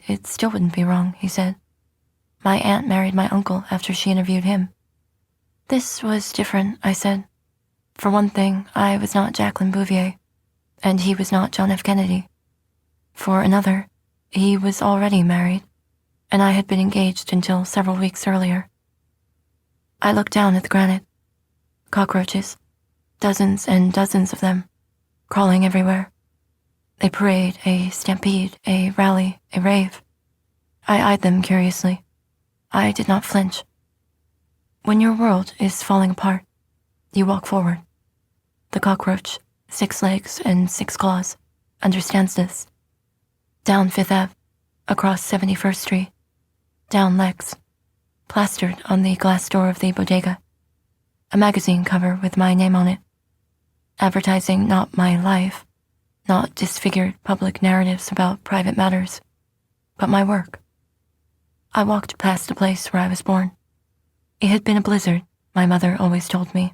it still wouldn't be wrong, he said. My aunt married my uncle after she interviewed him. This was different, I said. For one thing, I was not Jacqueline Bouvier, and he was not John F. Kennedy. For another, he was already married, and I had been engaged until several weeks earlier. I looked down at the granite. Cockroaches, dozens and dozens of them, crawling everywhere. A parade, a stampede, a rally, a rave. I eyed them curiously. I did not flinch. When your world is falling apart, you walk forward. The cockroach, 6 legs and 6 claws, understands this. Down Fifth Ave, across 71st Street, down Lex, plastered on the glass door of the bodega. A magazine cover with my name on it, advertising not my life, not disfigured public narratives about private matters, but my work. I walked past the place where I was born. It had been a blizzard, my mother always told me.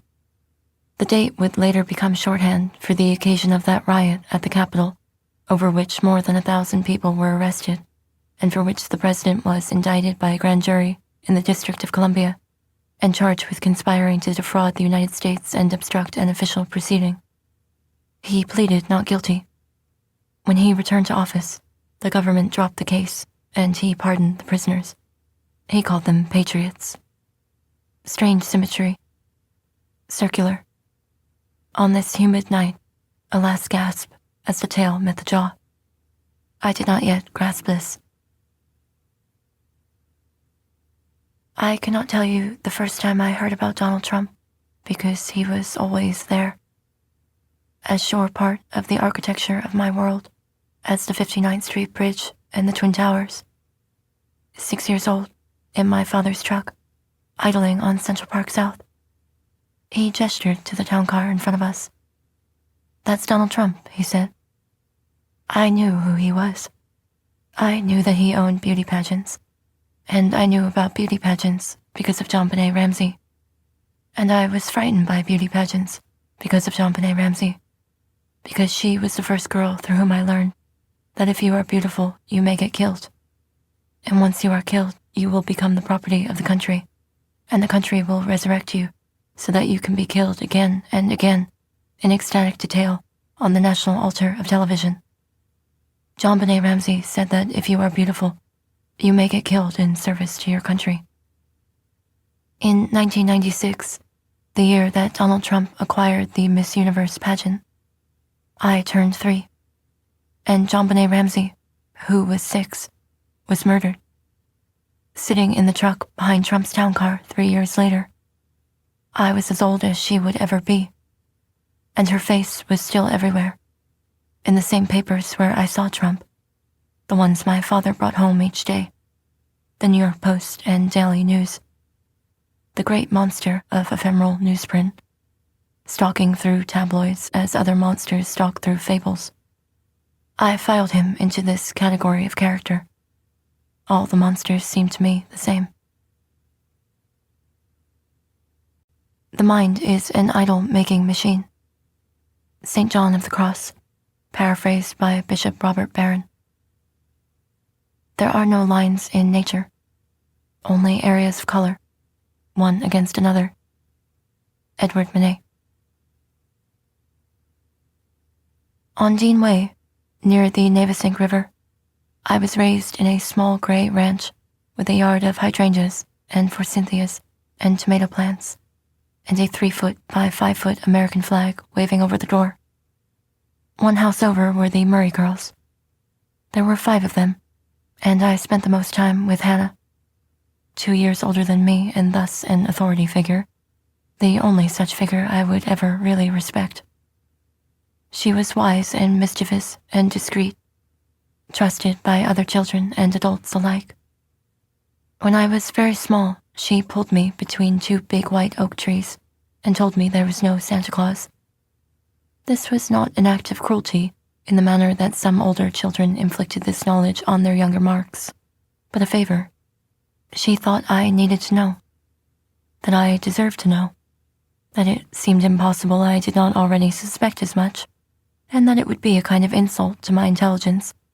The date would later become shorthand for the occasion of that riot at the Capitol, over which more than 1,000 people were arrested, and for which the president was indicted by a grand jury in the District of Columbia and charged with conspiring to defraud the United States and obstruct an official proceeding. He pleaded not guilty. When he returned to office, the government dropped the case, and he pardoned the prisoners. He called them patriots. Strange symmetry. Circular. On this humid night, a last gasp as the tail met the jaw. I did not yet grasp this. I cannot tell you the first time I heard about Donald Trump, because he was always there, as sure part of the architecture of my world as the 59th Street Bridge and the Twin Towers. 6 years old, in my father's truck, idling on Central Park South. He gestured to the town car in front of us. That's Donald Trump, he said. I knew who he was. I knew that he owned beauty pageants, and I knew about beauty pageants because of JonBenet Ramsey. And I was frightened by beauty pageants because of JonBenet Ramsey, because she was the first girl through whom I learned that if you are beautiful, you may get killed. And once you are killed, you will become the property of the country, and the country will resurrect you so that you can be killed again and again in ecstatic detail on the national altar of television. JonBenet Ramsey said that if you are beautiful, you may get killed in service to your country. In 1996, the year that Donald Trump acquired the Miss Universe pageant, I turned 3, and JonBenet Ramsey, who was 6, was murdered. Sitting in the truck behind Trump's town car 3 years later, I was as old as she would ever be, and her face was still everywhere, in the same papers where I saw Trump, the ones my father brought home each day, the New York Post and Daily News, the great monster of ephemeral newsprint, stalking through tabloids as other monsters stalk through fables. I filed him into this category of character. All the monsters seemed to me the same. The mind is an idol-making machine. St. John of the Cross, paraphrased by Bishop Robert Barron. There are no lines in nature, only areas of color, one against another. Edward Manet. On Dean Way, near the Navesink River, I was raised in a small gray ranch with a yard of hydrangeas and forsythias and tomato plants, and a 3-foot by 5-foot American flag waving over the door. One house over were the Murray girls. There were 5 of them, and I spent the most time with Hannah, 2 years older than me and thus an authority figure, the only such figure I would ever really respect. She was wise and mischievous and discreet, trusted by other children and adults alike. When I was very small, she pulled me between 2 big white oak trees and told me there was no Santa Claus. This was not an act of cruelty in the manner that some older children inflicted this knowledge on their younger marks, but a favor. She thought I needed to know, that I deserved to know, that it seemed impossible I did not already suspect as much, and that it would be a kind of insult to my intelligence